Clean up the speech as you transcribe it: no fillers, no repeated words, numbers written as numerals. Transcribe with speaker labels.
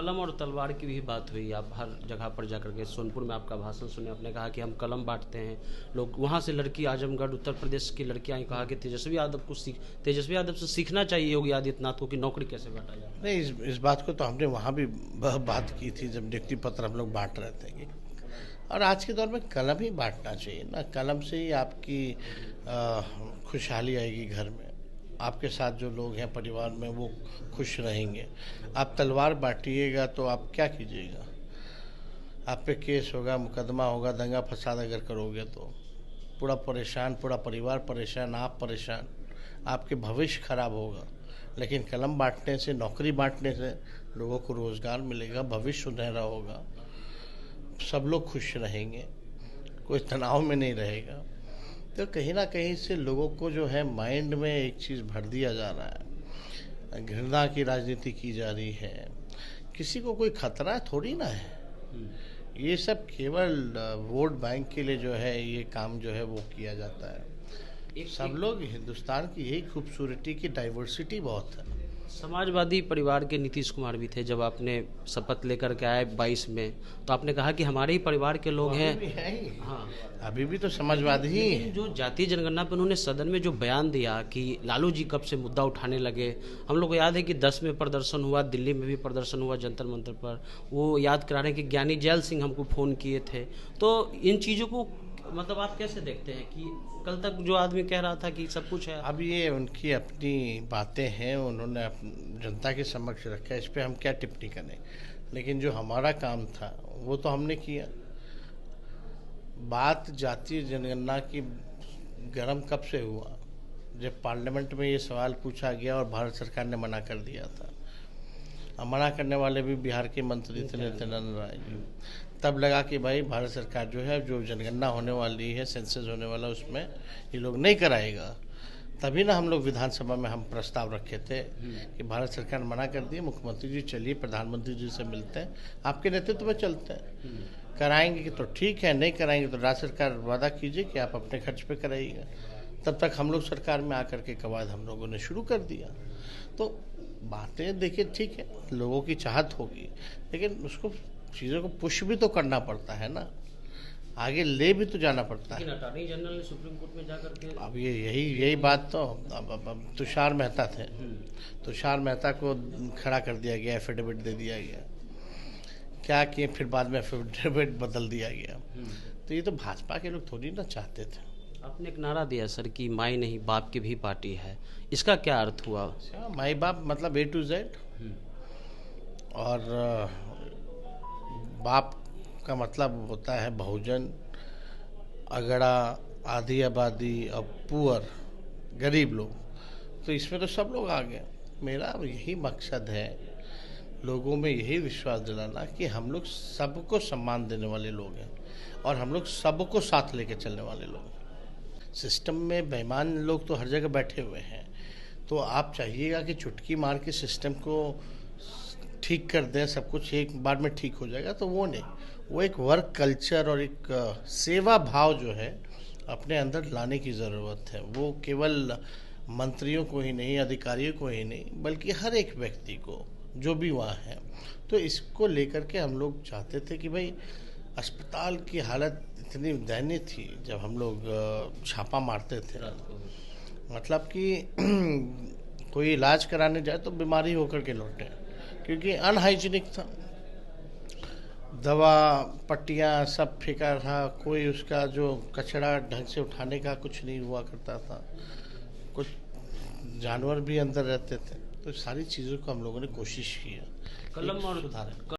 Speaker 1: कलम और तलवार की भी बात हुई। आप हर जगह पर जाकर के सोनपुर में आपका भाषण सुने, आपने कहा कि हम कलम बांटते हैं। लोग वहाँ से लड़की आजमगढ़ उत्तर प्रदेश की लड़कियाँ ही कहा कि तेजस्वी यादव से सीखना चाहिए योगी आदित्यनाथ को कि नौकरी कैसे बांटा जाए।
Speaker 2: नहीं, इस बात को तो हमने वहाँ भी बात की थी जब नियुक्ति पत्र हम लोग बांट रहे थे और आज के दौर में कलम ही बांटना चाहिए ना। कलम से ही आपकी खुशहाली आएगी घर में, आपके साथ जो लोग हैं परिवार में वो खुश रहेंगे। आप तलवार बांटिएगा तो आप क्या कीजिएगा? आप पे केस होगा, मुकदमा होगा, दंगा फसाद अगर करोगे तो पूरा परेशान, पूरा परिवार परेशान, आप परेशान, आपके भविष्य खराब होगा। लेकिन कलम बांटने से, नौकरी बांटने से लोगों को रोज़गार मिलेगा, भविष्य सुनहरा होगा, सब लोग खुश रहेंगे, कोई तनाव में नहीं रहेगा। तो कहीं ना कहीं से लोगों को जो है माइंड में एक चीज़ भर दिया जा रहा है, घृणा की राजनीति की जा रही है। किसी को कोई खतरा थोड़ी ना है। ये सब केवल वोट बैंक के लिए जो है ये काम जो है वो किया जाता है। सब लोग, हिंदुस्तान की यही खूबसूरती की डाइवर्सिटी बहुत है।
Speaker 1: समाजवादी परिवार के नीतीश कुमार भी थे। जब आपने शपथ लेकर के आए 22 में, तो आपने कहा कि हमारे ही परिवार के लोग हैं।
Speaker 2: अभी भी है ही।
Speaker 1: हाँ,
Speaker 2: अभी भी तो समाजवादी ही है।
Speaker 1: जो जातीय जनगणना पर उन्होंने सदन में जो बयान दिया कि लालू जी कब से मुद्दा उठाने लगे। हम लोग को याद है कि 10 में प्रदर्शन हुआ, दिल्ली में भी प्रदर्शन हुआ जंतर मंतर पर। वो याद करा रहे हैं कि ज्ञानी जैल सिंह हमको फ़ोन किए थे। तो इन चीज़ों को मतलब आप कैसे देखते हैं कि कल तक जो आदमी कह रहा था कि सब कुछ है।
Speaker 2: अब ये उनकी अपनी बातें हैं, उन्होंने जनता के समक्ष रखा है, इस पर हम क्या टिप्पणी करें। लेकिन जो हमारा काम था वो तो हमने किया। बात जातीय जनगणना की गर्म कब से हुआ? जब पार्लियामेंट में ये सवाल पूछा गया और भारत सरकार ने मना कर दिया था। अब मना करने वाले भी बिहार के मंत्री थे नित्यानंद राय जी। तब लगा कि भाई भारत सरकार जो है, जो जनगणना होने वाली है, सेंसस होने वाला, उसमें ये लोग नहीं कराएगा। तभी ना हम लोग विधानसभा में हम प्रस्ताव रखे थे कि भारत सरकार मना कर दी, मुख्यमंत्री जी चलिए प्रधानमंत्री जी से मिलते हैं, आपके नेतृत्व में चलते हैं, कराएंगे कि तो ठीक है, नहीं कराएंगे तो राज्य सरकार वादा कीजिए कि आप अपने खर्च पे कराइएगा। तब तक हम लोग सरकार में आकर के कवायद हम लोगों ने शुरू कर दिया। तो बातें देखिए, ठीक है, लोगों की चाहत होगी, लेकिन उसको चीज़ों को पुश भी तो करना पड़ता है ना, आगे ले भी तो जाना पड़ता है।
Speaker 1: अटॉर्नी जनरल ने सुप्रीम कोर्ट में जाकर के
Speaker 2: अब ये यही बात तो अब तुषार मेहता थे, तुषार मेहता को खड़ा कर दिया गया, एफिडेविट दे दिया गया, क्या किए, फिर बाद में एफिडेविट बदल दिया गया। तो ये तो भाजपा के लोग थोड़ी ना चाहते थे।
Speaker 1: आपने एक नारा दिया सर कि माई नहीं बाप की भी पार्टी है, इसका क्या अर्थ हुआ?
Speaker 2: अच्छा, माई बाप मतलब A to Z, और बाप का मतलब होता है बहुजन, अगड़ा, आधी आबादी और पुअर, गरीब लोग। तो इसमें तो सब लोग आ गए। मेरा यही मकसद है, लोगों में यही विश्वास दिलाना कि हम लोग सबको सम्मान देने वाले लोग हैं और हम लोग सबको साथ लेके चलने वाले लोग हैं। सिस्टम में बेईमान लोग तो हर जगह बैठे हुए हैं। तो आप चाहिएगा कि चुटकी मार के सिस्टम को ठीक कर दें, सब कुछ एक बार में ठीक हो जाएगा, तो वो नहीं। वो एक वर्क कल्चर और एक सेवा भाव जो है अपने अंदर लाने की ज़रूरत है। वो केवल मंत्रियों को ही नहीं, अधिकारियों को ही नहीं, बल्कि हर एक व्यक्ति को जो भी वहाँ है। तो इसको लेकर के हम लोग चाहते थे कि भाई अस्पताल की हालत इतनी दयनीय थी जब हम लोग छापा मारते थे, मतलब कि कोई इलाज कराने जाए तो बीमारी होकर के लौटे, क्योंकि अनहाइजीनिक था। दवा, पट्टियाँ सब फेंका था, कोई उसका जो कचरा ढंग से उठाने का कुछ नहीं हुआ करता था, कुछ जानवर भी अंदर रहते थे। तो सारी चीज़ों को हम लोगों ने कोशिश की है
Speaker 1: कलम और
Speaker 2: सुधार।